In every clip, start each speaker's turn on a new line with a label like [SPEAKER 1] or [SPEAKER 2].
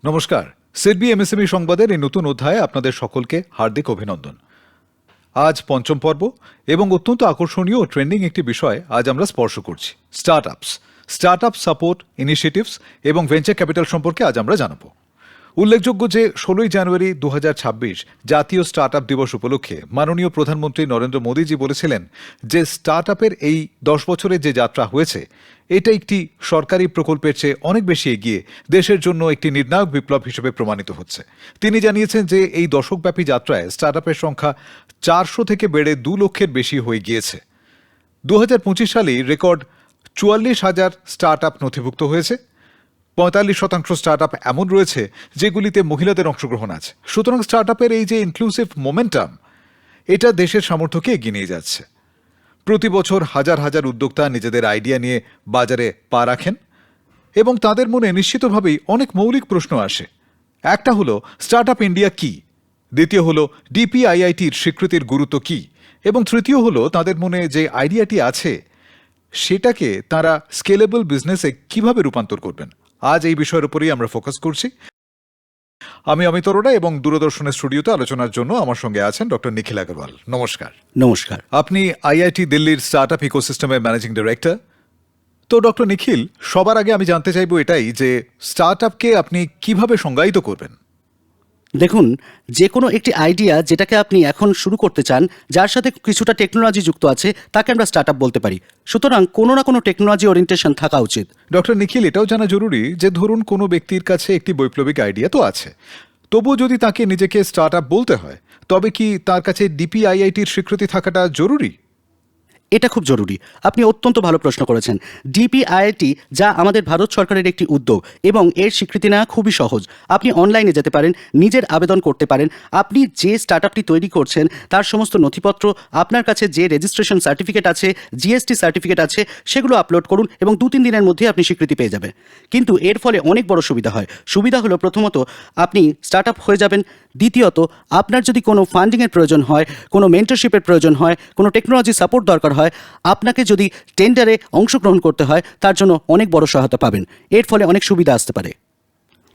[SPEAKER 1] নমস্কার, সিডবি এমএসএমই সংবাদের এই নতুন অধ্যায়ে আপনাদের সকলকে হার্দিক অভিনন্দন। আজ পঞ্চম পর্ব এবং অত্যন্ত আকর্ষণীয় ও ট্রেন্ডিং একটি বিষয় আজ আমরা স্পর্শ করছি, স্টার্টআপ সাপোর্ট ইনিশিয়েটিভস এবং ভেঞ্চার ক্যাপিটাল সম্পর্কে আজ আমরা জানাবো। উল্লেখযোগ্য যে 16 জানুয়ারি 2026 জাতীয় স্টার্টআপ দিবস উপলক্ষে মাননীয় প্রধানমন্ত্রী নরেন্দ্র মোদীজি বলেছিলেন যে স্টার্টআপের এই 10 বছরের যে যাত্রা হয়েছে এটা একটি সরকারি প্রকল্পের চেয়ে অনেক বেশি এগিয়ে দেশের জন্য একটি নির্ণায়ক বিপ্লব হিসেবে প্রমাণিত হচ্ছে। তিনি জানিয়েছেন যে এই দশকব্যাপী যাত্রায় স্টার্টআপের সংখ্যা 400 থেকে বেড়ে 2 লক্ষের বেশি হয়ে গিয়েছে। 2025 সালে রেকর্ড 44,000 স্টার্টআপ নথিভুক্ত হয়েছে। 45% স্টার্টআপ এমন রয়েছে যেগুলিতে মহিলাদের অংশগ্রহণ আছে। সুতরাং স্টার্টআপের এই যে ইনক্লুসিভ মোমেন্টাম, এটা দেশের সামর্থ্যকে এগিয়ে নিয়ে যাচ্ছে। প্রতি বছর হাজার হাজার উদ্যোক্তা নিজেদের আইডিয়া নিয়ে বাজারে পা রাখেন এবং তাদের মনে নিশ্চিতভাবেই অনেক মৌলিক প্রশ্ন আসে। একটা হলো স্টার্টআপ ইন্ডিয়া কি, দ্বিতীয় হলো ডিপিআইআইটির স্বীকৃতির গুরুত্ব কি, এবং তৃতীয় হলো তাদের মনে যে আইডিয়াটি আছে সেটাকে তারা স্কেলেবল বিজনেসে কিভাবে রূপান্তর করবেন। আজ এই বিষয়ের উপরেই আমরা ফোকাস করছি। আমি অমিত অরোরা এবং দূরদর্শনের স্টুডিওতে আলোচনার জন্য আমার সঙ্গে আছেন ডক্টর নিখিল আগরওয়াল। নমস্কার।
[SPEAKER 2] নমস্কার।
[SPEAKER 1] আপনি আইআইটি দিল্লির স্টার্টআপ ইকোসিস্টেমের ম্যানেজিং ডাইরেক্টর। তো ডক্টর নিখিল, সবার আগে আমি জানতে চাইবো এটাই যে স্টার্টআপকে আপনি কিভাবে সংজ্ঞায়িত করবেন?
[SPEAKER 2] দেখুন, যে কোনো একটি আইডিয়া যেটাকে আপনি এখন শুরু করতে চান, যার সাথে কিছুটা টেকনোলজি যুক্ত আছে, তাকে আমরা স্টার্টআপ বলতে পারি। সুতরাং কোনো না কোনো টেকনোলজি ওরিয়েন্টেশন থাকা উচিত।
[SPEAKER 1] ডক্টর নিখিল, এটাও জানা জরুরি যে ধরুন কোনো ব্যক্তির কাছে একটি বৈপ্লবিক আইডিয়া তো আছে, তবুও যদি তাকে নিজেকে স্টার্টআপ বলতে হয়, তবে কি তার কাছে ডিপিআইআইটির স্বীকৃতি থাকাটা জরুরি?
[SPEAKER 2] এটা খুব জরুরি। আপনি অত্যন্ত ভালো প্রশ্ন করেছেন। ডিপিআইআইটি যা আমাদের ভারত সরকারের একটি উদ্যোগ এবং এর স্বীকৃতি নেওয়া খুবই সহজ। আপনি অনলাইনে যেতে পারেন, নিজের আবেদন করতে পারেন। আপনি যে স্টার্টআপটি তৈরি করছেন তার সমস্ত নথিপত্র, আপনার কাছে যে রেজিস্ট্রেশন সার্টিফিকেট আছে, জিএসটি সার্টিফিকেট আছে, সেগুলো আপলোড করুন এবং 2-3 দিনের মধ্যে আপনি স্বীকৃতি পেয়ে যাবেন। কিন্তু এর ফলে অনেক বড় সুবিধা হয়। সুবিধা হলো, প্রথমত আপনি স্টার্টআপ হয়ে যাবেন। দ্বিতীয়ত, আপনার যদি কোনো ফান্ডিংয়ের প্রয়োজন হয়, কোনো মেন্টরশিপের প্রয়োজন হয়, কোনো টেকনোলজি সাপোর্ট দরকার হয়, আপনাকে যদি টেন্ডারে অংশগ্রহণ করতে হয়, তার জন্য অনেক বড় সহায়তা পাবেন। এর ফলে অনেক সুবিধা আসতে পারে।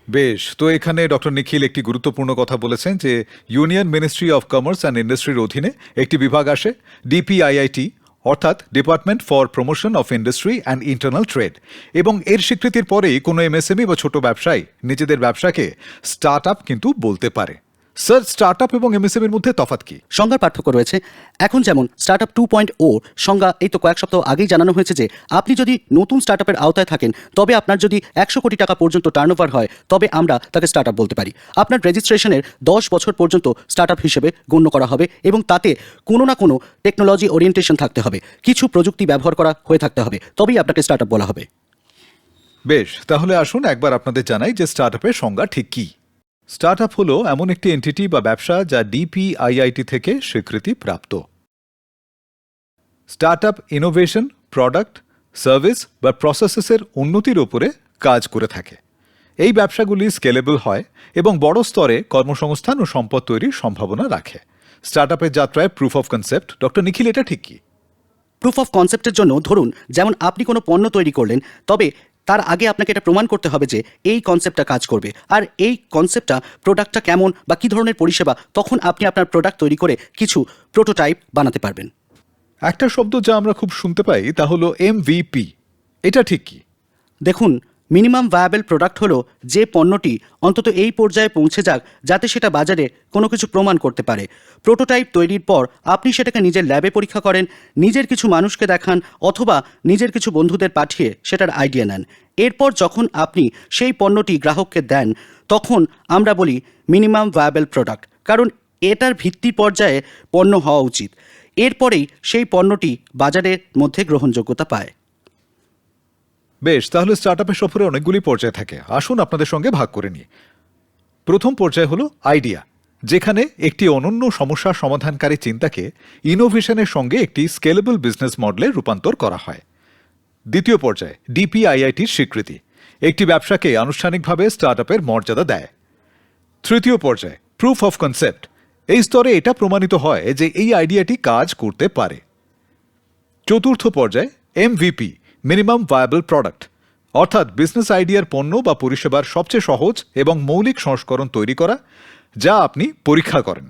[SPEAKER 1] বেশ, তো এখানে ডক্টর নিখিল একটি গুরুত্বপূর্ণ কথা বলেছেন যে union ministry of commerce and ইন্ডাস্ট্রির অধীনে একটি বিভাগ আসে, ডিপিআইআইটি, অর্থাৎ department for promotion of industry and internal trade, এবং এর স্বীকৃতির পরেই কোনো এমএসএমই বা ছোট ব্যবসায়ী নিজেদের ব্যবসাকে স্টার্টআপ কিন্তু বলতে পারে। স্যার, স্টার্টআপ এবং এমএসএমইর মধ্যে তফাৎ কি?
[SPEAKER 2] সংজ্ঞার পার্থক্য রয়েছে। এখন যেমন স্টার্টআপ 2.0 সংজ্ঞা এই তো কয়েক সপ্তাহ আগেই জানানো হয়েছে যে আপনি যদি নতুন স্টার্টআপের আওতায় থাকেন, তবে আপনার যদি 100 কোটি টাকা পর্যন্ত টার্নওভার হয়, তবে আমরা তাকে স্টার্টআপ বলতে পারি। আপনার রেজিস্ট্রেশনের 10 বছর পর্যন্ত স্টার্টআপ হিসেবে গণ্য করা হবে এবং তাতে কোনো না কোনো টেকনোলজি ওরিয়েন্টেশন থাকতে হবে, কিছু প্রযুক্তি ব্যবহার করা হয়ে থাকতে হবে, তবেই আপনাকে স্টার্টআপ বলা হবে।
[SPEAKER 1] বেশ, তাহলে আসুন একবার আপনাদের জানাই যে স্টার্টআপের সংজ্ঞা ঠিক কী। স্টার্টআপ হলো এমন একটি এন্টিটি বা ব্যবসা যা ডিপিআইআইটি থেকে স্বীকৃতি প্রাপ্ত। স্টার্টআপ ইনোভেশন, প্রোডাক্ট, সার্ভিস বা প্রসেসেসের উন্নতির উপরে কাজ করে থাকে। এই ব্যবসাগুলি স্কেলেবল হয় এবং বড় স্তরে কর্মসংস্থান ও সম্পদ তৈরির সম্ভাবনা রাখে। স্টার্টআপের যাত্রায় প্রুফ অফ কনসেপ্ট, ডক্টর নিখিল, এটা ঠিক কি?
[SPEAKER 2] প্রুফ অফ কনসেপ্টের জন্য ধরুন, যেমন আপনি কোনো পণ্য তৈরি করলেন, তবে তার আগে আপনাকে এটা প্রমাণ করতে হবে যে এই কনসেপ্টটা কাজ করবে, আর এই কনসেপ্টটা, প্রোডাক্টটা কেমন বা কী ধরনের পরিষেবা, তখন আপনি আপনার প্রোডাক্ট তৈরি করে কিছু প্রোটোটাইপ বানাতে পারবেন।
[SPEAKER 1] একটা শব্দ যা আমরা খুব শুনতে পাই তা হলো এমভিপি, এটা ঠিক কি?
[SPEAKER 2] দেখুন, মিনিমাম ভায়াবল প্রোডাক্ট হলো যে পণ্যটি অন্তত এই পর্যায়ে পৌঁছে যাক যাতে সেটা বাজারে কোনো কিছু প্রমাণ করতে পারে। প্রোটোটাইপ তৈরির পর আপনি সেটাকে নিজের ল্যাবে পরীক্ষা করেন, নিজের কিছু মানুষকে দেখান, অথবা নিজের কিছু বন্ধুদের পাঠিয়ে সেটার আইডিয়া নেন। এরপর যখন আপনি সেই পণ্যটি গ্রাহককে দেন, তখন আমরা বলি মিনিমাম ভায়াবল প্রোডাক্ট, কারণ এটার ভিত্তি পর্যায়ে পণ্য হওয়া উচিত। এরপরেই সেই পণ্যটি বাজারের মধ্যে গ্রহণযোগ্যতা পায়।
[SPEAKER 1] বেশ, তাহলে স্টার্টআপের সফরে অনেকগুলি পর্যায় থাকে। আসুন আপনাদের সঙ্গে ভাগ করে নিই। প্রথম পর্যায় হলো আইডিয়া, যেখানে একটি অনন্য সমস্যা সমাধানকারী চিন্তাকে ইনোভেশনের সঙ্গে একটি স্কেলেবল বিজনেস মডেলে রূপান্তর করা হয়। দ্বিতীয় পর্যায়ে ডিপিআইআইটির স্বীকৃতি, একটি ব্যবসাকে আনুষ্ঠানিকভাবে স্টার্টআপের মর্যাদা দেয়। তৃতীয় পর্যায়ে প্রুফ অফ কনসেপ্ট, এই স্তরে এটা প্রমাণিত হয় যে এই আইডিয়াটি কাজ করতে পারে। চতুর্থ পর্যায়ে এমভিপি, মিনিমাম ভায়াবল প্রোডাক্ট, অর্থাৎ বিজনেস আইডিয়ার পণ্য বা পরিষেবার সবচেয়ে সহজ এবং মৌলিক সংস্করণ তৈরি করা, যা আপনি পরীক্ষা করেন।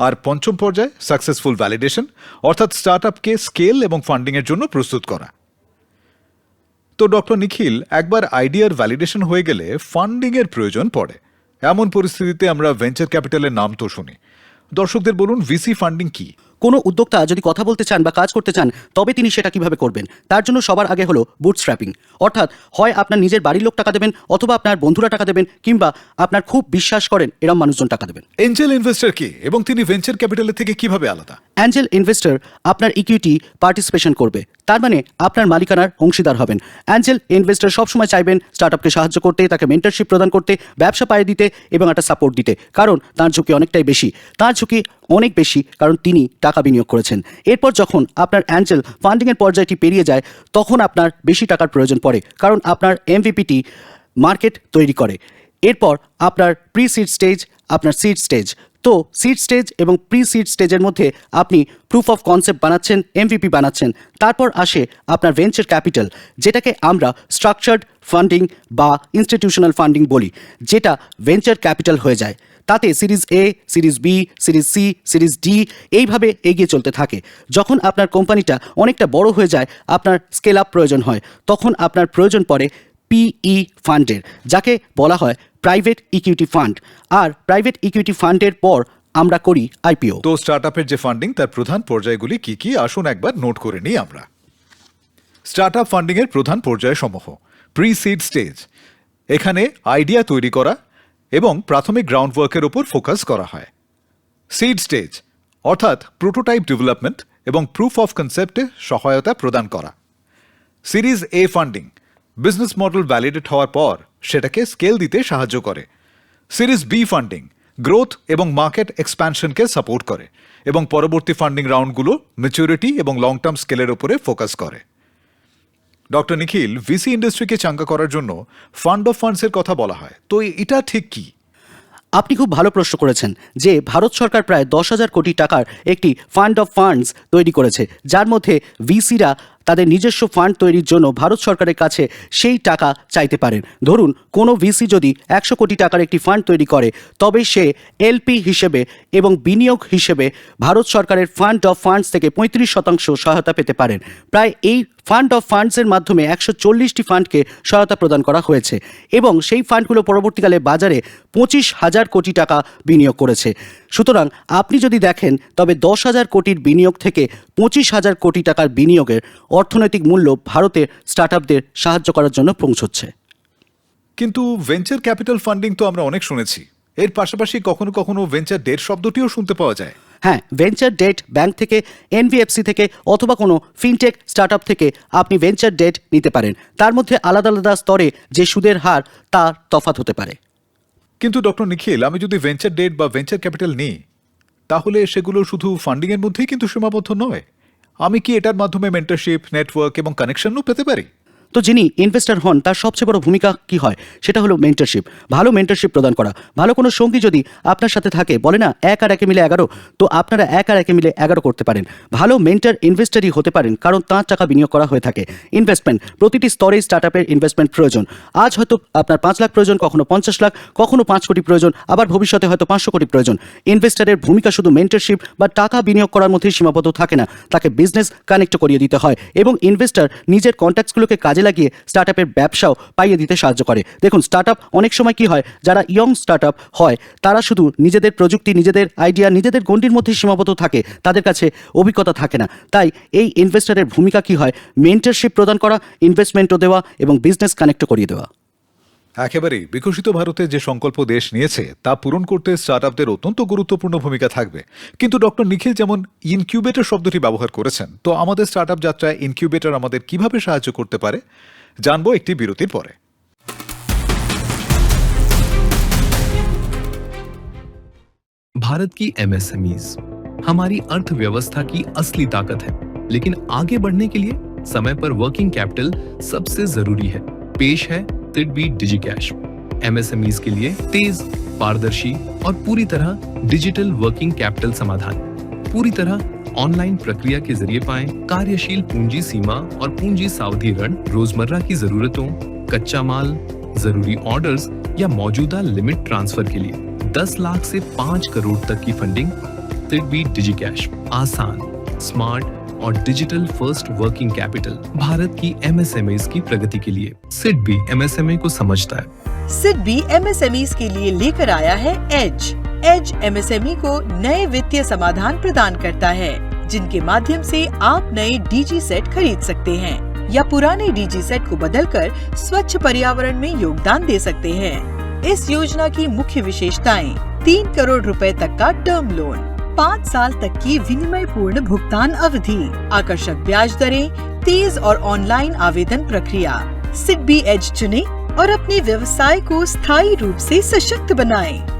[SPEAKER 1] আর পঞ্চম পর্যায়ে সাকসেসফুল ভ্যালিডেশন, অর্থাৎ স্টার্টআপকে স্কেল এবং ফান্ডিংয়ের জন্য প্রস্তুত করা। তো ডক্টর নিখিল, একবার আইডিয়ার ভ্যালিডেশন হয়ে গেলে ফান্ডিংয়ের প্রয়োজন পড়ে। এমন পরিস্থিতিতে আমরা ভেঞ্চার ক্যাপিটালের নাম তো শুনি। দর্শকদের বলুন, ভিসি ফান্ডিং কি?
[SPEAKER 2] কোনো উদ্যোক্তা যদি কথা বলতে চান বা কাজ করতে চান, তবে তিনি সেটা কিভাবে করবেন, তার জন্য সবার আগে হলো বুটস্ট্র্যাপিং। অর্থাৎ হয় আপনার নিজের বাড়ির লোক টাকা দেবেন, অথবা আপনার বন্ধুরা টাকা দেবেন, কিংবা আপনার খুব বিশ্বাস করেন এরম মানুষজন টাকা দেবেন।
[SPEAKER 1] এঞ্জেল ইনভেস্টর কি এবং তিনি ভেঞ্চার ক্যাপিটালের থেকে কিভাবে আলাদা?
[SPEAKER 2] অ্যাঞ্জেল ইনভেস্টর আপনার ইকুইটি পার্টিসিপেশন করবে, তার মানে আপনার মালিকানার অংশীদার হবেন। অ্যাঞ্জেল ইনভেস্টর সবসময় চাইবেন স্টার্টআপকে সাহায্য করতে, তাকে মেন্টরশিপ প্রদান করতে, ব্যবসা পাইয়ে দিতে এবং একটা সাপোর্ট দিতে, কারণ তার ঝুঁকি অনেকটাই বেশি। তার ঝুঁকি অনেক বেশি কারণ তিনি টাকা বিনিয়োগ করেছেন। এরপর যখন আপনার অ্যাঞ্জেল ফান্ডিংয়ের পর্যায়টি পেরিয়ে যায়, তখন আপনার বেশি টাকার প্রয়োজন পড়ে, কারণ আপনার এমভিপিটি মার্কেট তৈরি করে। এরপর আপনার প্রি সিড স্টেজ, আপনার সিড স্টেজ। তো সিড স্টেজ এবং প্রি সিড স্টেজের মধ্যে আপনি প্রুফ অফ কনসেপ্ট বানাচ্ছেন, এমভিপি বানাচ্ছেন। তারপর আসে আপনার ভেঞ্চার ক্যাপিটাল, যেটাকে আমরা স্ট্রাকচার্ড ফান্ডিং বা ইনস্টিটিউশনাল ফান্ডিং বলি, যেটা ভেঞ্চার ক্যাপিটাল হয়ে যায়। তাতে series A, series B, series C, series D এইভাবে এগিয়ে চলতে থাকে। যখন আপনার কোম্পানিটা অনেকটা বড় হয়ে যায়, আপনার স্কেল আপ প্রয়োজন হয়, তখন আপনার প্রয়োজন পড়ে পিই ফান্ডের, যাকে বলা হয় প্রাইভেট ইকুইটি ফান্ড। আর প্রাইভেট ইকুইটি ফান্ডের পর আমরা করি আইপিও।
[SPEAKER 1] তো স্টার্টআপের যে ফান্ডিং, তার প্রধান পর্যায়গুলি কি কি, আসুন একবার নোট করে নিই আমরা। স্টার্টআপ ফান্ডিং এর প্রধান পর্যায় সমূহ: প্রি সিড স্টেজ, এখানে আইডিয়া তৈরি করা এবং প্রাথমিক গ্রাউন্ড ওয়ার্কের উপর ফোকাস করা হয়। সিড স্টেজ অর্থাৎ প্রোটোটাইপ ডেভেলপমেন্ট এবং প্রুফ অফ কনসেপ্টে সহায়তা প্রদান করা। সিরিজ এ ফান্ডিং, বিজনেস মডেল ভ্যালিডেট হওয়ার পর সেটাকে স্কেল দিতে সাহায্য করে। সিরিজ বি ফান্ডিং গ্রোথ এবং মার্কেট এক্সপ্যানশনকে সাপোর্ট করে এবং পরবর্তী ফান্ডিং রাউন্ডগুলো ম্যাচুরিটি এবং লং টার্ম স্কেলের উপরে ফোকাস করে। ডক্টর নিখিল, ভিসি ইন্ডাস্ট্রিকে চাঙ্গা করার জন্য ফান্ড অফ ফান্ডসের কথা বলা হয়, তো এটা ঠিক কি?
[SPEAKER 2] আপনি খুব ভালো প্রশ্ন করেছেন যে ভারত সরকার প্রায় 10,000 কোটি টাকার একটি ফান্ড অফ ফান্ডস তৈরি করেছে, যার মধ্যে ভিসিরা তাদের নিজস্ব ফান্ড তৈরির জন্য ভারত সরকারের কাছে সেই টাকা চাইতে পারেন। ধরুন, কোনো ভিসি যদি 100 কোটি টাকার একটি ফান্ড তৈরি করে, তবে সে এলপি হিসেবে এবং বিনিয়োগ হিসেবে ভারত সরকারের ফান্ড অফ ফান্ডস থেকে 35% সহায়তা পেতে পারেন। প্রায় এই ফান্ড অফ ফান্ডসের মাধ্যমে 140টি ফান্ডকে সহায়তা প্রদান করা হয়েছে এবং সেই ফান্ডগুলো পরবর্তীকালে বাজারে 25,000 কোটি টাকা বিনিয়োগ করেছে। সুতরাং আপনি যদি দেখেন, তবে 10,000 কোটির বিনিয়োগ থেকে 25,000 কোটি টাকার বিনিয়োগের অর্থনৈতিক মূল্য ভারতের স্টার্টআপদের সাহায্য করার জন্য পৌঁছচ্ছে।
[SPEAKER 1] কিন্তু ভেঞ্চার ক্যাপিটাল ফান্ডিং তো আমরা অনেক শুনেছি, এর পাশাপাশি কখনো কখনো ভেঞ্চার ডেট শব্দটিও শুনতে পাওয়া যায়।
[SPEAKER 2] হ্যাঁ, ভেঞ্চার ডেট ব্যাংক থেকে, এনবিএফসি থেকে অথবা কোনো ফিনটেক স্টার্টআপ থেকে আপনি ভেঞ্চার ডেট নিতে পারেন। তার মধ্যে আলাদা আলাদা স্তরে যে সুদের হার তার তফাৎ হতে পারে।
[SPEAKER 1] কিন্তু ডক্টর নিখিল, আমি যদি ভেঞ্চার ডেট বা ভেঞ্চার ক্যাপিটাল নিই, তাহলে সেগুলো শুধু ফান্ডিংয়ের মধ্যেই কিন্তু সীমাবদ্ধ নয়। আমি কি এটার মাধ্যমে মেন্টরশিপ, নেটওয়ার্ক এবং কানেকশনও পেতে পারি?
[SPEAKER 2] তো যিনি ইনভেস্টর হন, তার সবচেয়ে বড় ভূমিকা কি হয়, সেটা হলো মেন্টরশিপ। ভালো মেন্টরশিপ প্রদান করা। ভালো কোনো সঙ্গী যদি আপনার সাথে থাকে, বলে না 1 আর 1 মিলে 11, তো আপনারা 1 আর 1 মিলে 11 করতে পারেন। ভালো মেন্টর ইনভেস্টরই হতে পারেন, কারণ তার টাকা বিনিয়োগ করা হয়ে থাকে। ইনভেস্টমেন্ট, প্রতিটি স্তরেই স্টার্টআপের ইনভেস্টমেন্ট প্রয়োজন। আজ হয়তো আপনার 5 লাখ প্রয়োজন, কখনো 50 লাখ, কখনো 5 কোটি প্রয়োজন, আবার ভবিষ্যতে হয়তো 500 কোটি প্রয়োজন। ইনভেস্টরের ভূমিকা শুধু মেন্টরশিপ বা টাকা বিনিয়োগ করার মধ্যেই সীমাবদ্ধ থাকে না, তাকে বিজনেস কানেক্ট করিয়ে দিতে হয় এবং ইনভেস্টর নিজের কন্ট্যাক্টসগুলোকে কাজে লাগিয়ে স্টার্টআপের ব্যবসাও পাইয়ে দিতে সাহায্য করে। দেখুন, স্টার্টআপ অনেক সময় কি হয়, যারা ইয়ং স্টার্টআপ হয়, তারা শুধু নিজেদের প্রযুক্তি, নিজেদের আইডিয়া, নিজেদের গণ্ডির মধ্যে সীমাবদ্ধ থাকে, তাদের কাছে অভিজ্ঞতা থাকে না। তাই এই ইনভেস্টরের ভূমিকা কি হয়, মেন্টরশিপ প্রদান করা, ইনভেস্টমেন্টও দেওয়া এবং বিজনেস কানেক্টও করিয়ে দেওয়া।
[SPEAKER 1] একেবারেই বিকশিত ভারতে যে সংকল্প দেশ নিয়েছে তা পূরণ করতে স্টার্টআপদের অত্যন্ত গুরুত্বপূর্ণ ভূমিকা থাকবে। কিন্তু ডক্টর নিখিল যেমন ইনকিউবেটর শব্দটি ব্যবহার করেছেন, তো আমাদের স্টার্টআপ যাত্রায় ইনকিউবেটর আমাদের কিভাবে সাহায্য করতে পারে, জানবো একটি বিরতির পরে।
[SPEAKER 3] भारत की एमएसएमईज हमारी अर्थव्यवस्था की असली ताकत है, लेकिन आगे बढ़ने के लिए समय पर वर्किंग कैपिटल सबसे जरूरी है। पेश है तिडबी डिजिकैश, एमएसएमईज के लिए तेज, पारदर्शी और पूरी तरह डिजिटल वर्किंग कैपिटल समाधान। पूरी तरह ऑनलाइन प्रक्रिया के जरिए पाएं कार्यशील पूंजी सीमा और पूंजी सावधि ऋण रोजमर्रा की जरूरतों, कच्चा माल, जरूरी ऑर्डर्स या मौजूदा लिमिट ट्रांसफर के लिए 10 लाख से 5 करोड़ तक की फंडिंग। सिडबी डिजिकैश, आसान, स्मार्ट और digital first working capital Bharat की एमएसएमईज की प्रगति के लिए। सिडबी एमएसएमई को समझता है।
[SPEAKER 4] सिडबी एमएसएमईज के लिए लेकर आया है एज एमएसएमई को नए वित्तीय समाधान प्रदान करता है, जिनके माध्यम से आप नए डीजी सेट खरीद सकते हैं या पुराने डीजी सेट को बदलकर स्वच्छ पर्यावरण में योगदान दे सकते हैं। इस योजना की मुख्य विशेषताएं 3 करोड़ रुपए तक का टर्म लोन, 5 साल तक की विनिमय पूर्ण भुगतान अवधि, आकर्षक ब्याज दरें, तेज और ऑनलाइन आवेदन प्रक्रिया। सिडबी एज चुनें और अपने व्यवसाय को स्थायी रूप से सशक्त बनाएं।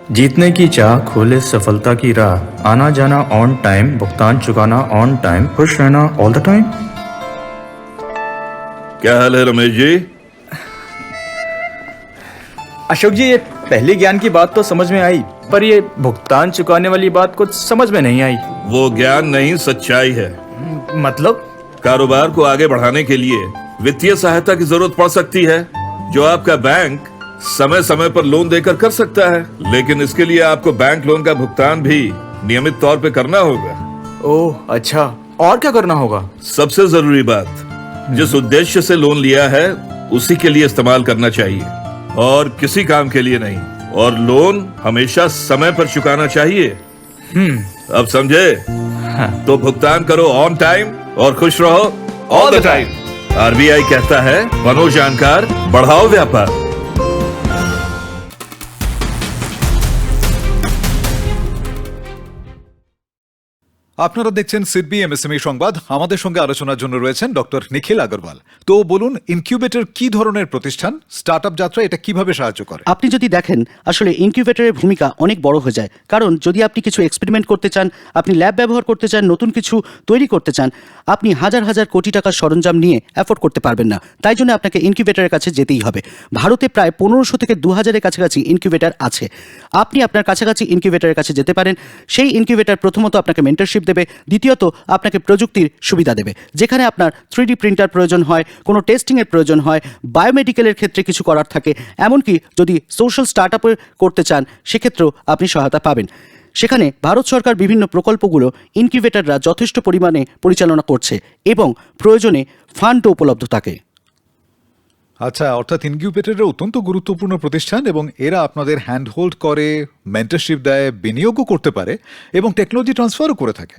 [SPEAKER 5] जीतने की चाह खोले सफलता की राह, आना जाना ऑन टाइम, भुगतान चुकाना ऑन टाइम, खुश रहना ऑल द टाइम।
[SPEAKER 6] क्या हाल है रमेश जी?
[SPEAKER 5] अशोक जी, ये पहले ज्ञान की बात तो समझ में आई, पर ये भुगतान चुकाने वाली बात कुछ समझ में नहीं आई।
[SPEAKER 6] वो ज्ञान नहीं, सच्चाई है।
[SPEAKER 5] मतलब?
[SPEAKER 6] कारोबार को आगे बढ़ाने के लिए वित्तीय सहायता की जरूरत पड़ सकती है, जो आपका बैंक समय समय पर लोन देकर कर सकता है, लेकिन इसके लिए आपको बैंक लोन का भुगतान भी नियमित तौर पे करना होगा।
[SPEAKER 5] ओह अच्छा, और क्या करना होगा?
[SPEAKER 6] सबसे जरूरी बात, जिस उद्देश्य से लोन लिया है उसी के लिए इस्तेमाल करना चाहिए और किसी काम के लिए नहीं। और लोन हमेशा समय पर चुकाना चाहिए। अब समझे? तो भुगतान करो ऑन टाइम और खुश रहो ऑल द टाइम। आरबीआई कहता है, बनो जानकार, बढ़ाओ व्यापार।
[SPEAKER 1] আপনারা দেখছেন সিডবি এমএসএমই সংবাদ। আমাদের সঙ্গে আলোচনার জন্য রয়েছেন ডক্টর নিখিল আগরওয়াল। তো বলুন, ইনকিউবেটর কি ধরনের প্রতিষ্ঠান, স্টার্টআপ যাত্রা এটা কিভাবে সাহায্য করে?
[SPEAKER 2] আপনি যদি দেখেন, আসলে ইনকিউবেটরের ভূমিকা অনেক বড় হয়ে যায়। কারণ যদি আপনি কিছু এক্সপেরিমেন্ট করতে চান, আপনি ল্যাব ব্যবহার করতে চান, নতুন কিছু তৈরি করতে চান, আপনি হাজার হাজার কোটি টাকার সরঞ্জাম নিয়ে অ্যাফোর্ড করতে পারবেন না। তাই জন্য আপনাকে ইনকিউবেটরের কাছে যেতেই হবে। ভারতে প্রায় 1500 থেকে 2000-এর কাছাকাছি ইনকিউবেটর আছে। আপনি আপনার কাছাকাছি ইনকিউবেটরের কাছে যেতে পারেন। সেই ইনকিউবেটর প্রথমত আপনাকে মেন্টরশিপ দেবে, দ্বিতীয়ত আপনাকে প্রযুক্তির সুবিধা দেবে। যেখানে আপনার 3D প্রিন্টার প্রয়োজন হয়, কোনো টেস্টিংয়ের প্রয়োজন হয়, বায়োমেডিক্যালের ক্ষেত্রে কিছু করার থাকে, এমনকি যদি সোশ্যাল স্টার্টআপে করতে চান, সেক্ষেত্রেও আপনি সহায়তা পাবেন। সেখানে ভারত সরকার বিভিন্ন প্রকল্পগুলো ইনকিউবেটররা যথেষ্ট পরিমাণে পরিচালনা করছে এবং প্রয়োজনে ফান্ডও উপলব্ধ থাকে।
[SPEAKER 1] আচ্ছা, অর্থাৎ ইনকিউবেটরের অত্যন্ত গুরুত্বপূর্ণ প্রতিষ্ঠান এবং এরা আপনাদের হ্যান্ড হোল্ড করে, মেন্টরশিপ দেয়, বিনিয়োগও করতে পারে এবং টেকনোলজি ট্রান্সফারও করে থাকে।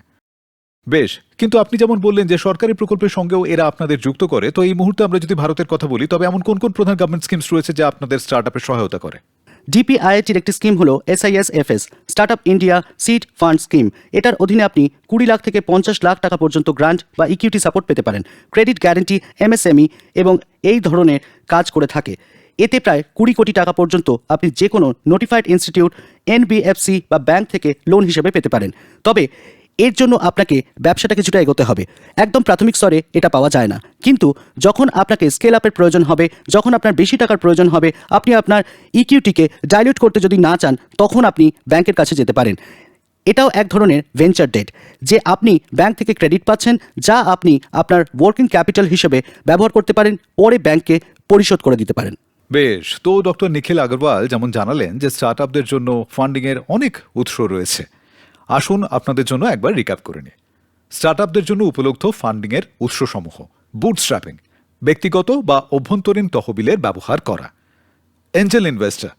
[SPEAKER 1] বেশ, কিন্তু আপনি যেমন বললেন যে সরকারি প্রকল্পের সঙ্গেও এরা আপনাদের যুক্ত করে, তো এই মুহূর্তে আমরা যদি ভারতের কথা বলি, তবে এমন কোন কোন প্রধান গভর্নমেন্ট স্কিমস রয়েছে যা আপনাদের স্টার্টআপে সহায়তা করে?
[SPEAKER 2] ডিপিআইআইটির একটি স্কিম হলো SISFS, startup India seed fund scheme. এটার অধীনে আপনি 20 লাখ থেকে 50 লাখ টাকা পর্যন্ত গ্রান্ট বা ইকুইটি সাপোর্ট পেতে পারেন। ক্রেডিট গ্যারান্টি, MSME এবং এই ধরনের কাজ করে থাকে। এতে প্রায় 20 কোটি টাকা পর্যন্ত আপনি যে কোনো নোটিফাইড ইনস্টিটিউট, NBFC বা ব্যাংক থেকে লোন হিসেবে পেতে পারেন। তবে এর জন্য আপনাকে ব্যবসাটা কিছুটা এগোতে হবে। একদম প্রাথমিক স্তরে এটা পাওয়া যায় না, কিন্তু যখন আপনাকে স্কেল আপের প্রয়োজন হবে, যখন আপনার বেশি টাকার প্রয়োজন হবে, আপনি আপনার ইকুইটিকে ডাইলিউট করতে যদি না চান, তখন আপনি ব্যাংকের কাছে যেতে পারেন। এটাও এক ধরনের ভেঞ্চার ডেট, যে আপনি ব্যাংক থেকে ক্রেডিট পাচ্ছেন, যা আপনি আপনার ওয়ার্কিং ক্যাপিটাল হিসেবে ব্যবহার করতে পারেন, পরে ব্যাংককে পরিশোধ করে দিতে পারেন।
[SPEAKER 1] বেশ, তো ডক্টর নিখিল আগরওয়াল যেমন জানালেন যে স্টার্টআপদের জন্য ফান্ডিংয়ের অনেক উৎস রয়েছে। আসুন আপনাদের জন্য একবার রিক্যাপ করে নিই। স্টার্টআপদের জন্য উপলব্ধ ফান্ডিংয়ের উৎসসমূহ: বুটস্ট্র্যাপিং, ব্যক্তিগত বা অভ্যন্তরীণ তহবিলের ব্যবহার করা; এঞ্জেল ইনভেস্টর,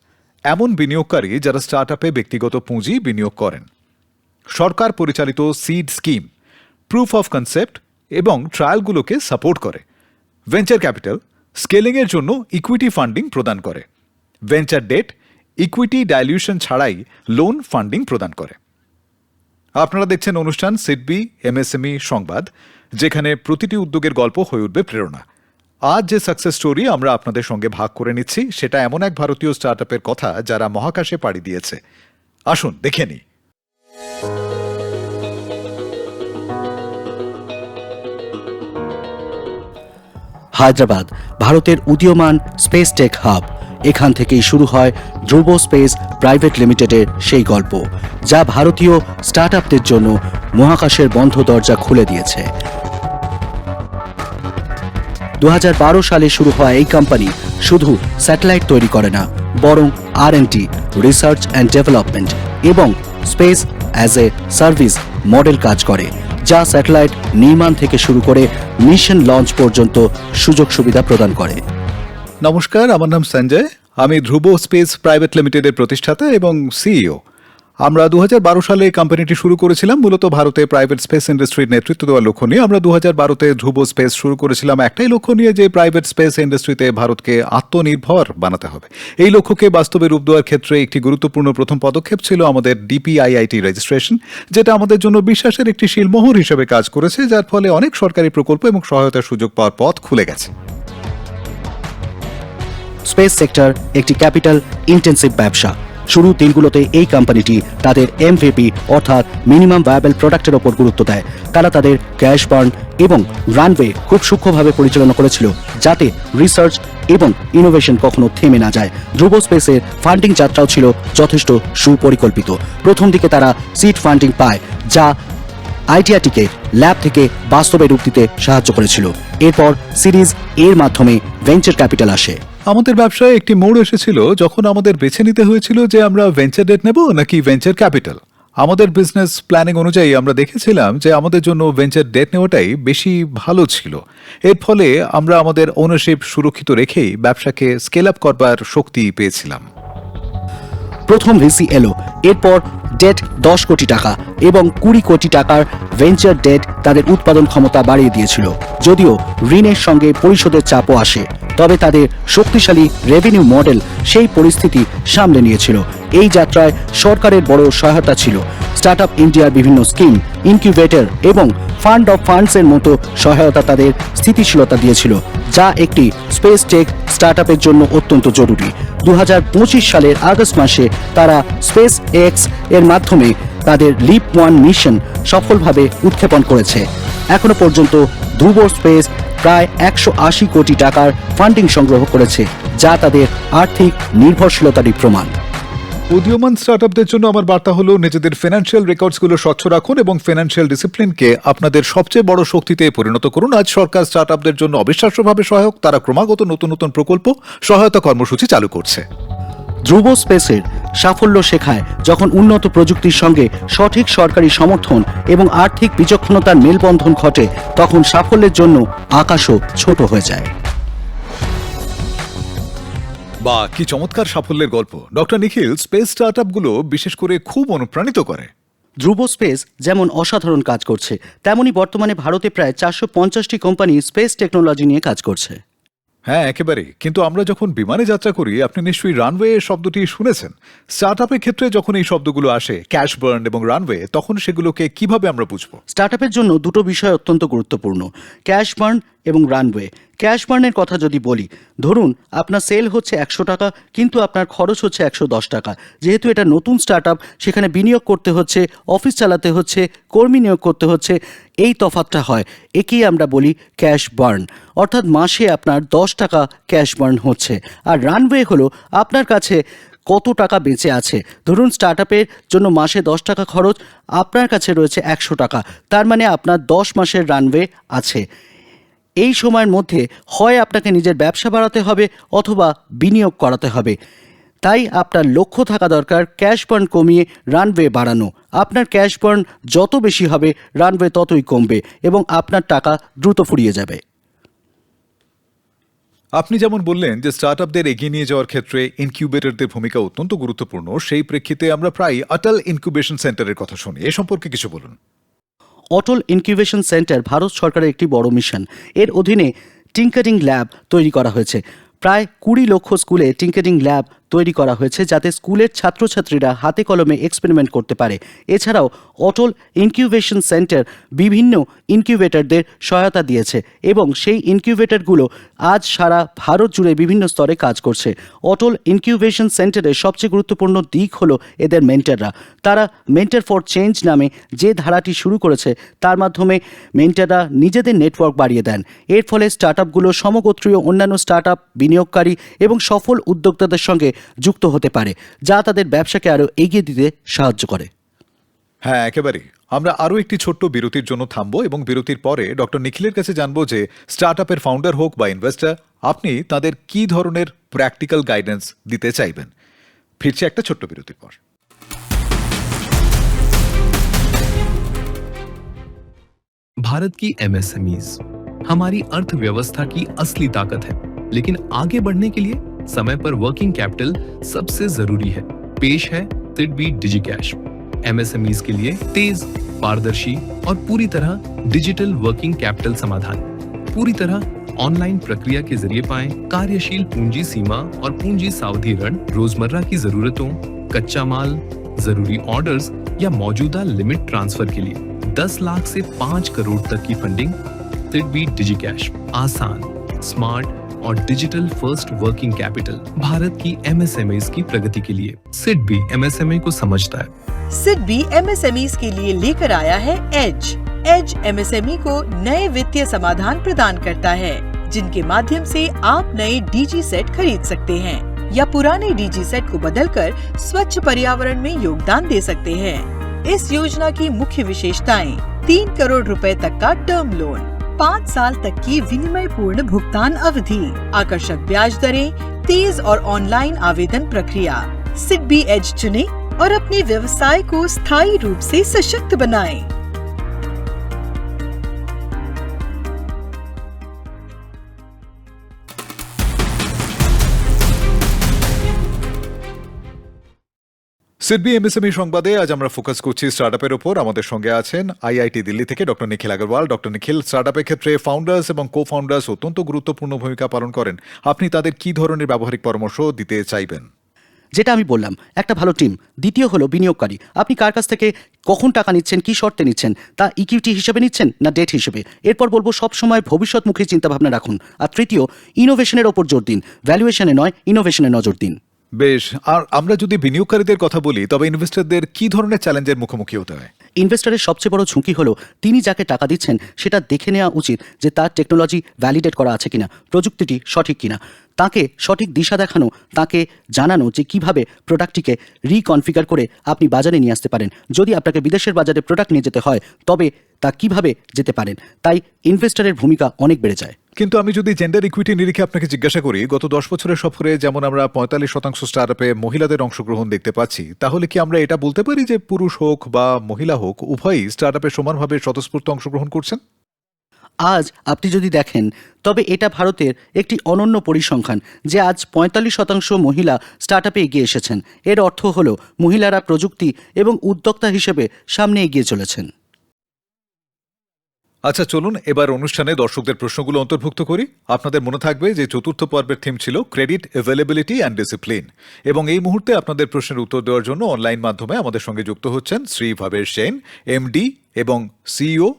[SPEAKER 1] এমন বিনিয়োগকারী যারা স্টার্টআপে ব্যক্তিগত পুঁজি বিনিয়োগ করেন; সরকার পরিচালিত seed scheme, proof of concept এবং ট্রায়ালগুলোকে সাপোর্ট করে; ভেঞ্চার ক্যাপিটাল, স্কেলিংয়ের জন্য ইকুইটি ফান্ডিং প্রদান করে; ভেঞ্চার ডেট, ইকুইটি ডাইলিউশন ছাড়াই লোন ফান্ডিং প্রদান করে। আপনারা দেখছেন অনুষ্ঠান সিডবি এমএসএমই সংবাদ, যেখানে প্রতিটি উদ্যোগের গল্প হয়ে উঠবে প্রেরণা। আজ যে সাকসেস স্টোরি আমরা আপনাদের সঙ্গে ভাগ করে নিচ্ছি, সেটা এমন এক ভারতীয় স্টার্টআপের কথা যারা মহাকাশে পাড়ি দিয়েছে। আসুন দেখে নিই।
[SPEAKER 2] হায়দ্রাবাদ, ভারতের উদীয়মান স্পেস টেক হাব। এখান থেকেই শুরু হয় ধ্রুব স্পেস প্রাইভেট লিমিটেডের সেই গল্প, যা ভারতীয় স্টার্টআপদের জন্য মহাকাশের বন্ধ দরজা খুলে দিয়েছে। 2012 সালে শুরু হওয়া এই কোম্পানি শুধু স্যাটেলাইট তৈরি করে না, বরং R&D, রিসার্চ অ্যান্ড ডেভেলপমেন্ট এবং space as a service model কাজ করে, যা স্যাটেলাইট নির্মাণ থেকে শুরু করে মিশন লঞ্চ পর্যন্ত সুযোগ সুবিধা প্রদান করে।
[SPEAKER 1] নমস্কার, আমার নাম সঞ্জয়। আমি ধ্রুব স্পেস প্রাইভেট লিমিটেডের প্রতিষ্ঠাতা এবং সিইও। আমরা 2012 সালে এই কোম্পানিটি শুরু করেছিলাম মূলত ভারতে প্রাইভেট স্পেস ইন্ডাস্ট্রির নেতৃত্ব দেওয়ার লক্ষ্য নিয়ে। আমরা 2012-তে ধ্রুব স্পেস শুরু করেছিলাম একটাই লক্ষ্য নিয়ে, যে প্রাইভেট স্পেস ইন্ডাস্ট্রিতে ভারতকে আত্মনির্ভর বানাতে হবে। এই লক্ষ্যকে বাস্তবে রূপ দেওয়ার ক্ষেত্রে একটি গুরুত্বপূর্ণ প্রথম পদক্ষেপ ছিল আমাদের ডিপিআইআইটি রেজিস্ট্রেশন, যেটা আমাদের জন্য বিশ্বাসের একটি শিলমোহর হিসেবে কাজ করেছে, যার ফলে অনেক সরকারি প্রকল্প এবং সহায়তার সুযোগ পাওয়ার পথ খুলে গেছে।
[SPEAKER 2] স্পেস সেক্টর একটি ক্যাপিটাল ইন্টেন্সিভ ব্যবসা। শুরুর দিনগুলোতে এই কোম্পানিটি তাদের এমভিপি অর্থাৎ মিনিমাম ভায়াবল প্রোডাক্টের ওপর গুরুত্ব দেয়। তারা তাদের ক্যাশ বার্ন এবং রানওয়ে খুব সূক্ষ্মভাবে পরিচালনা করেছিল, যাতে রিসার্চ এবং ইনোভেশন কখনো থেমে না যায়। ধ্রুব স্পেসের ফান্ডিং যাত্রাও ছিল যথেষ্ট সুপরিকল্পিত। প্রথম দিকে তারা সিড ফান্ডিং পায়, যা আইডিয়াটিকে ল্যাব থেকে বাস্তবে রূপ দিতে সাহায্য করেছিল। এরপর সিরিজ এর মাধ্যমে ভেঞ্চার ক্যাপিটাল আসে।
[SPEAKER 1] আমাদের ব্যবসায় একটি মোড় এসেছিল যখন আমাদের বেছে নিতে হয়েছিল যে আমরা ভেঞ্চার ডেট নেব নাকি ভেঞ্চার ক্যাপিটাল। আমাদের বিজনেস প্ল্যানিং অনুযায়ী আমরা দেখেছিলাম যে আমাদের জন্য ভেঞ্চার ডেট নেওয়াটাই বেশি ভালো ছিল। এর ফলে আমরা আমাদের ওনারশিপ সুরক্ষিত রেখেই ব্যবসাকে স্কেল আপ করবার শক্তি পেয়েছিলাম।
[SPEAKER 2] প্রথম ভিসি এলো, এরপর ডেট 10 কোটি টাকা এবং 20 কোটি টাকার ভেঞ্চার ডেট তাদের উৎপাদন ক্ষমতা বাড়িয়ে দিয়েছিল। যদিও ঋণের সঙ্গে পরিশোধের চাপও আসে, তবে তাদের শক্তিশালী রেভিনিউ মডেল সেই পরিস্থিতি সামলে নিয়েছিল। এই যাত্রায় সরকারের বড় সহায়তা ছিল। স্টার্টআপ ইন্ডিয়ার বিভিন্ন স্কিম, ইনকিউবেটর এবং ফান্ড অফ ফান্ডসের মতো সহায়তা তাদের স্থিতিশীলতা দিয়েছিল, যা একটি স্পেস টেক স্টার্টআপের জন্য অত্যন্ত জরুরি। 2025 সালের আগস্ট মাসে তারা স্পেস এক্স এর মাধ্যমে তাদের লিপ-1 মিশন সফলভাবে উৎক্ষেপণ করেছে। এখনো পর্যন্ত ধ্রুব স্পেস প্রায় 180 কোটি টাকার ফান্ডিং সংগ্রহ করেছে, যা তাদের আর্থিক নির্ভরশীলতারই প্রমাণ।
[SPEAKER 1] উদীয়মান স্টার্টআপদের জন্য আমার বার্তা হলো, নিজেদের ফিনান্সিয়াল রেকর্ডসগুলো স্বচ্ছ রাখুন এবং ফিনান্সিয়াল ডিসিপ্লিনকে আপনাদের সবচেয়ে বড় শক্তিতে পরিণত করুন। আজ সরকার স্টার্টআপদের জন্য অবিশ্বাস্যভাবে সহায়ক। তারা ক্রমাগত নতুন নতুন প্রকল্প, সহায়তা কর্মসূচি চালু করছে।
[SPEAKER 2] ধ্রুব স্পেসের সাফল্য শেখায় যখন উন্নত প্রযুক্তির সঙ্গে সঠিক সরকারি সমর্থন এবং আর্থিক বিচক্ষণতার মেলবন্ধন ঘটে, তখন সাফল্যের জন্য আকাশও ছোট হয়ে যায়।
[SPEAKER 1] বা কি চমৎকার সাফল্যের গল্প। ডক্টর নিখিল, স্পেস স্টার্টআপগুলো বিশেষ করে খুব অনুপ্রাণিত করে।
[SPEAKER 2] ধ্রুব স্পেস যেমন অসাধারণ কাজ করছে, তেমনি বর্তমানে ভারতে প্রায় 450টি কোম্পানি স্পেস টেকনোলজি নিয়ে কাজ করছে।
[SPEAKER 1] হ্যাঁ, একেবারেই। কিন্তু আমরা যখন বিমানে যাত্রা করি, আপনি নিশ্চয়ই রানওয়ে শব্দটি শুনেছেন। স্টার্টআপের ক্ষেত্রে যখন এই শব্দগুলো আসে, ক্যাশ বার্ন এবং রানওয়ে, তখন সেগুলোকে কিভাবে আমরা বুঝবো?
[SPEAKER 2] স্টার্টআপের জন্য দুটো বিষয় অত্যন্ত গুরুত্বপূর্ণ, ক্যাশ বার্ন এবং রানওয়ে। ক্যাশ বার্নের কথা যদি বলি, ধরুন আপনার সেল হচ্ছে 100 টাকা, কিন্তু আপনার খরচ হচ্ছে 110 টাকা। যেহেতু এটা নতুন স্টার্টআপ, সেখানে বিনিয়োগ করতে হচ্ছে, অফিস চালাতে হচ্ছে, কর্মী নিয়োগ করতে হচ্ছে, এই তফাৎটা হয়। একেই আমরা বলি ক্যাশ বার্ন, অর্থাৎ মাসে আপনার 10 টাকা ক্যাশ বার্ন হচ্ছে। আর রানওয়ে হলো আপনার কাছে কত টাকা বেঁচে আছে। ধরুন স্টার্টআপের জন্য মাসে 10 টাকা খরচ, আপনার কাছে রয়েছে 100 টাকা, তার মানে আপনার 10 মাসের রানওয়ে আছে। এই সময়ের মধ্যে হয় আপনাকে নিজের ব্যবসা বাড়াতে হবে অথবা বিনিয়োগ করাতে হবে। তাই আপনার লক্ষ্য থাকা দরকার ক্যাশ বার্ন কমিয়ে রানওয়ে বাড়ানো। আপনার ক্যাশ বার্ন যত বেশি হবে, রানওয়ে ততই কমবে এবং আপনার টাকা দ্রুত ফুরিয়ে যাবে।
[SPEAKER 1] আপনি যেমন বললেন যে স্টার্টআপদের এগিয়ে নিয়ে যাওয়ার ক্ষেত্রে ইনকিউবেটরদের ভূমিকা অত্যন্ত গুরুত্বপূর্ণ, সেই প্রেক্ষিতে আমরা প্রায় অটল ইনকিউবেশন সেন্টারের কথা শুনি। এ সম্পর্কে কিছু বলুন।
[SPEAKER 2] অটল ইনকিউবেশন সেন্টার ভারত সরকারের একটি বড় মিশন। এর অধীনে টিঙ্কারিং ল্যাব তৈরি করা হয়েছে। প্রায় 20 লক্ষ স্কুলে টিঙ্কারিং ল্যাব তৈরি করা হয়েছে যাতে স্কুলের ছাত্রছাত্রীরা হাতে কলমে এক্সপেরিমেন্ট করতে পারে। এছাড়াও অটল ইনকিউবেশন সেন্টার বিভিন্ন ইনকিউবেটরদের সহায়তা দিয়েছে এবং সেই ইনকিউবেটরগুলো আজ সারা ভারত জুড়ে বিভিন্ন স্তরে কাজ করছে। অটল ইনকিউবেশন সেন্টারের সবচেয়ে গুরুত্বপূর্ণ দিক হলো এদের মেন্টররা। তারা মেন্টর ফর চেঞ্জ নামে যে ধারাটি শুরু করেছে তার মাধ্যমে মেন্টররা নিজেদের নেটওয়ার্ক বাড়িয়ে দেন। এর ফলে স্টার্টআপগুলো সমগোত্রীয় অন্যান্য স্টার্টআপ, বিনিয়োগকারী এবং সফল উদ্যোক্তাদের সঙ্গে যুক্ত হতে পারে, যা তাদের ব্যবসাকে আরও এগিয়ে দিতে সাহায্য করে।
[SPEAKER 1] হ্যাঁ, একেবারেই। আমরা আরও একটি ছোট্ট বিরতির জন্য থামবো এবং বিরতির পরে ডক্টর নিখিলের কাছে জানবো যে স্টার্টআপের ফাউন্ডার হোক বা ইনভেস্টর, আপনি তাদের কি ধরনের প্র্যাকটিক্যাল গাইডেন্স দিতে চাইবেন। ফিরছে একটা ছোট্ট বিরতির পর।
[SPEAKER 3] भारत की एमएसएमईज हमारी अर्थव्यवस्था की असली ताकत है, लेकिन आगे बढ़ने के लिए समय पर वर्किंग कैपिटल सबसे जरूरी है। पेश है सिडबी डिजिकैश, एमएसएमईज के लिए तेज, पारदर्शी और पूरी तरह डिजिटल वर्किंग कैपिटल समाधान। पूरी तरह ऑनलाइन प्रक्रिया के जरिए पाएं कार्यशील पूंजी सीमा और पूंजी सावधि ऋण, रोजमर्रा की जरूरतों, कच्चा माल, जरूरी ऑर्डर्स या मौजूदा लिमिट ट्रांसफर के लिए 10 लाख से 5 करोड़ तक की फंडिंग। सिडबी डिजिकैश, आसान, स्मार्ट और digital first working capital Bharat की एमएसएमईज की प्रगति के लिए। सिडबी एमएसएमई को समझता है।
[SPEAKER 4] सिडबी एमएसएमईज के लिए लेकर आया है एज। एज एमएसएमई को नए वित्तीय समाधान प्रदान करता है, जिनके माध्यम से आप नए डीजी सेट खरीद सकते हैं या पुराने डीजी सेट को बदलकर स्वच्छ पर्यावरण में योगदान दे सकते हैं। इस योजना की मुख्य विशेषताएं: 3 करोड़ रुपए तक का टर्म लोन, 5 साल तक की विनिमय पूर्ण भुगतान अवधि, आकर्षक ब्याज दरें, तेज और ऑनलाइन आवेदन प्रक्रिया। सिडबी एज चुनें और अपने व्यवसाय को स्थायी रूप से सशक्त बनाएं।
[SPEAKER 1] সিডবি এমএসএমই সংবাদে আজ আমরা ফোকাস করছি স্টার্টআপের ওপর। আমাদের সঙ্গে আছেন আইআইটি দিল্লি থেকে ডক্টর নিখিল আগরওয়াল। ডক্টর নিখিল, স্টার্টআপের ক্ষেত্রে ফাউন্ডার্স এবং কো ফাউন্ডার্স অত্যন্ত গুরুত্বপূর্ণ ভূমিকা পালন করেন। আপনি তাদের কি ধরনের ব্যবহারিক পরামর্শ দিতে চাইবেন?
[SPEAKER 2] যেটা আমি বললাম, একটা ভালো টিম। দ্বিতীয় হলো বিনিয়োগকারী। আপনি কার কাছ থেকে কখন টাকা নিচ্ছেন, কি শর্তে নিচ্ছেন, তা ইকুইটি হিসেবে নিচ্ছেন না ডেট হিসেবে। এরপর বলবো সবসময় ভবিষ্যৎমুখী চিন্তাভাবনা রাখুন। আর তৃতীয়, ইনোভেশনের ওপর জোর দিন, ভ্যালুয়েশনে নয়, ইনোভেশনে নজর দিন।
[SPEAKER 1] বেশ, আর আমরা যদি বিনিয়োগকারীদের কথা বলি, তবে ইনভেস্টরদের কি ধরনের চ্যালেঞ্জের মুখোমুখি হতে হয়?
[SPEAKER 2] ইনভেস্টরের সবচেয়ে বড় ঝুঁকি হলো তিনি যাকে টাকা দিচ্ছেন সেটা দেখে নেওয়া উচিত যে তার টেকনোলজি ভ্যালিডেট করা আছে কিনা, প্রযুক্তিটি সঠিক কিনা। তাকে সঠিক দিশা দেখানো, তাকে জানানো যে কিভাবে প্রোডাক্টটিকে রিকনফিগার করে আপনি বাজারে নিয়ে আসতে পারেন। যদি আপনাকে বিদেশের বাজারে প্রোডাক্ট নিয়ে যেতে হয় তবে তা কিভাবে যেতে পারেন। তাই ইনভেস্টরের ভূমিকা অনেক বেড়ে যায়।
[SPEAKER 1] কিন্তু আমি যদি জেন্ডার ইকুইটি নিরিখে আপনাকে জিজ্ঞাসা করি, গত 10 বছরের সফরে যেমন আমরা 45% স্টার্টআপে মহিলাদের অংশগ্রহণ দেখতে পাচ্ছি, তাহলে কি আমরা এটা বলতে পারি যে পুরুষ হোক বা মহিলা হোক উভয়ই স্টার্টআপে সমানভাবে স্বতঃস্ফূর্ত অংশগ্রহণ করছেন?
[SPEAKER 2] আজ আপনি যদি দেখেন তবে এটা ভারতের একটি অনন্য পরিসংখ্যান যে আজ 45% মহিলা স্টার্টআপে এগিয়ে এসেছেন। এর অর্থ হলো মহিলারা প্রযুক্তি এবং উদ্যোক্তা হিসেবে সামনে এগিয়ে চলেছেন।
[SPEAKER 1] আচ্ছা, চলুন এবার অনুষ্ঠানে দর্শকদের প্রশ্নগুলো অন্তর্ভুক্ত করি। আপনাদের মনে থাকবে যে চতুর্থ পর্বের থিম ছিল ক্রেডিট, অ্যাভেলেবিলিটি অ্যান্ড ডিসিপ্লিন, এবং এই মুহূর্তে আপনাদের প্রশ্নের উত্তর দেওয়ার জন্য অনলাইন মাধ্যমে আমাদের সঙ্গে যুক্ত হচ্ছেন শ্রী ভবেশ সেন, এমডি এবং সিইও,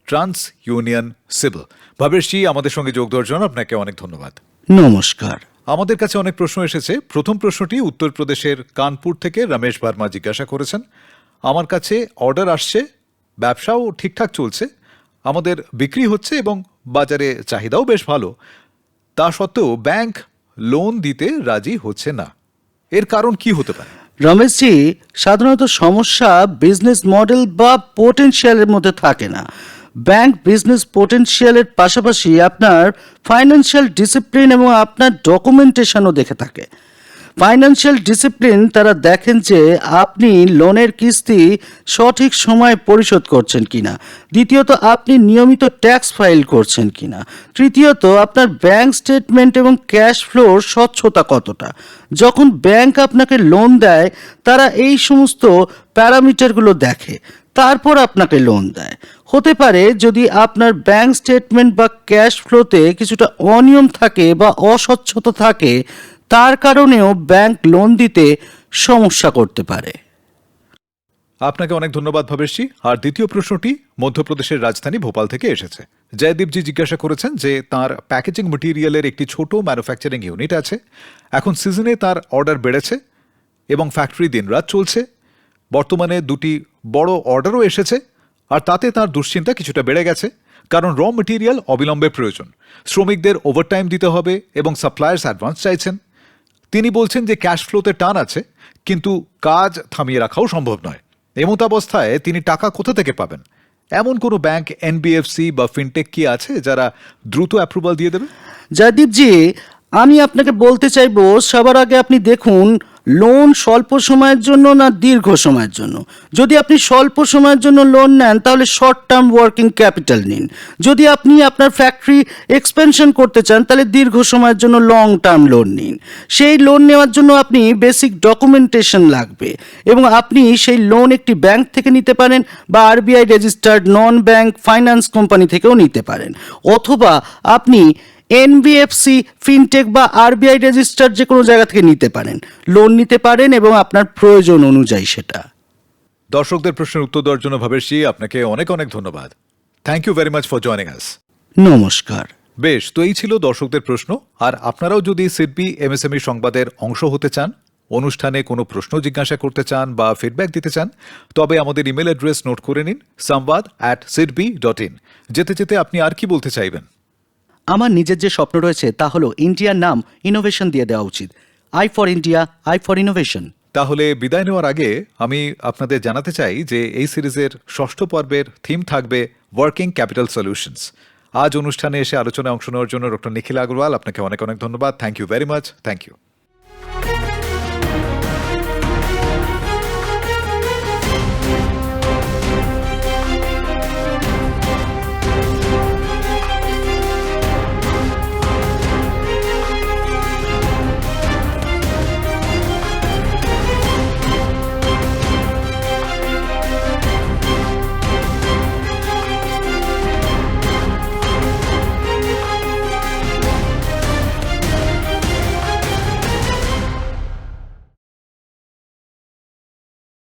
[SPEAKER 1] ট্রান্স ইউনিয়ন সিভিল। ভবেশজি, আমাদের সঙ্গে যোগ দেওয়ার জন্য আপনাকে অনেক ধন্যবাদ।
[SPEAKER 2] নমস্কার।
[SPEAKER 1] আমাদের কাছে অনেক প্রশ্ন এসেছে। প্রথম প্রশ্নটি উত্তরপ্রদেশের কানপুর থেকে রমেশ ভার্মা জিজ্ঞাসা করেছেন, আমার কাছে অর্ডার আসছে, ব্যবসাও ঠিকঠাক চলছে, আমাদের বিক্রি হচ্ছে এবং বাজারে চাহিদাও বেশ ভালো, তা সত্ত্বেও ব্যাংক লোন দিতে রাজি হচ্ছে না। এর কারণ কি হতে পারে?
[SPEAKER 2] রমেশজি, সাধারণত সমস্যা বিজনেস মডেল বা পোটেনশিয়ালের মধ্যে থাকে না। ব্যাংক বিজনেস পোটেনশিয়ালের পাশাপাশি আপনার ফাইন্যান্সিয়াল ডিসিপ্লিন এবং আপনার ডকুমেন্টেশনও দেখে থাকে। ফাইন্যান্সিয়াল ডিসিপ্লিন তারা দেখেন যে আপনি লোনের কিস্তি সঠিক সময়ে পরিশোধ করছেন কিনা, দ্বিতীয়ত আপনি নিয়মিত ট্যাক্স ফাইল করছেন কিনা, তৃতীয়ত আপনার ব্যাংক স্টেটমেন্ট এবং ক্যাশ ফ্লোর স্বচ্ছতা কতটা। যখন ব্যাংক আপনাকে লোন দেয় তারা এই সমস্ত প্যারামিটারগুলো দেখে, তারপর আপনাকে লোন দেয়। হতে পারে যদি আপনার ব্যাংক স্টেটমেন্ট বা ক্যাশ ফ্লোতে কিছুটা অনিয়ম থাকে বা অস্বচ্ছতা থাকে, তার কারণেও ব্যাংক লোন দিতে সমস্যা করতে পারে।
[SPEAKER 1] আপনাকে অনেক ধন্যবাদ ভবেশজি। আর দ্বিতীয় প্রশ্নটি মধ্যপ্রদেশের রাজধানী ভোপাল থেকে এসেছে। জয়দীপজি জিজ্ঞাসা করেছেন যে তার প্যাকেজিং মেটেরিয়ালের একটি ছোট ম্যানুফ্যাকচারিং ইউনিট আছে। এখন সিজনে তার অর্ডার বেড়েছে এবং ফ্যাক্টরি দিনরাত চলছে। বর্তমানে দুটি বড় অর্ডারও এসেছে, আর তাতে তার দুশ্চিন্তা কিছুটা বেড়ে গেছে, কারণ র মেটেরিয়াল অবিলম্বে প্রয়োজন। শ্রমিকদের ওভারটাইম দিতে হবে এবং সাপ্লায়ার্স অ্যাডভান্স চাইছেন। তিনি বলছেন যে ক্যাশ ফ্লোতে টান আছে, কিন্তু কাজ থামিয়ে রাখাও সম্ভব নয়। এমতাবস্থায় তিনি টাকা কোথা থেকে পাবেন? এমন কোনো ব্যাংক, এনবিএফসি বা ফিনটেক কি আছে যারা দ্রুত অ্যাপ্রুভাল দিয়ে দেবে?
[SPEAKER 2] জয়দীপজি, আমি আপনাকে বলতে চাইবো, সবার আগে আপনি দেখুন লোন স্বল্প সময়ের জন্য না দীর্ঘ সময়ের জন্য। যদি আপনি স্বল্প সময়ের জন্য লোন নেন তাহলে শর্ট টার্ম ওয়ার্কিং ক্যাপিটাল নিন। যদি আপনি আপনার ফ্যাক্টরি এক্সপেনশন করতে চান তাহলে দীর্ঘ সময়ের জন্য লং টার্ম লোন নিন। সেই লোন নেওয়ার জন্য আপনি বেসিক ডকুমেন্টেশন লাগবে এবং আপনি সেই লোন একটি ব্যাংক থেকে নিতে পারেন বা আরবিআই রেজিস্টার্ড নন ব্যাংক ফাইন্যান্স কোম্পানি থেকেও নিতে পারেন, অথবা আপনি এনবিএফসি, ফিনটেক বা আরবিআই রেজিস্টার্ড যে কোনো জায়গা থেকে নিতে পারেন, লোন নিতে পারেন এবং আপনার প্রয়োজন অনুযায়ী সেটা।
[SPEAKER 1] দর্শকদের প্রশ্নের উত্তর দেওয়ার জন্য ভবেশজি আপনাকে অনেক অনেক ধন্যবাদ। Thank you very much for joining us.
[SPEAKER 2] নমস্কার।
[SPEAKER 1] বেশ, তো এই ছিল দর্শকদের প্রশ্ন। আর আপনারাও যদি সিডবি এমএসএমই সংবাদের অংশ হতে চান, অনুষ্ঠানে কোনো প্রশ্ন জিজ্ঞাসা করতে চান বা ফিডব্যাক দিতে চান, তবে আমাদের ইমেল অ্যাড্রেস নোট করে নিন, samvad@sidbi.in। যেতে যেতে আপনি আর কি বলতে চাইবেন?
[SPEAKER 2] আমার নিজের যে স্বপ্ন রয়েছে তা হলো ইন্ডিয়ার নাম ইনোভেশন দিয়ে দেওয়া উচিত। I for India, I for innovation.
[SPEAKER 1] তাহলে বিদায় নেওয়ার আগে আমি আপনাদের জানাতে চাই যে এই সিরিজের 6ষ্ঠ পর্বের থিম থাকবে ওয়ার্কিং ক্যাপিটাল সলিউশনস। আজ অনুষ্ঠানে এসে আলোচনায় অংশ নেওয়ার জন্য ডক্টর নিখিল আগরওয়াল, আপনাকে অনেক অনেক ধন্যবাদ। Thank you very much. Thank you.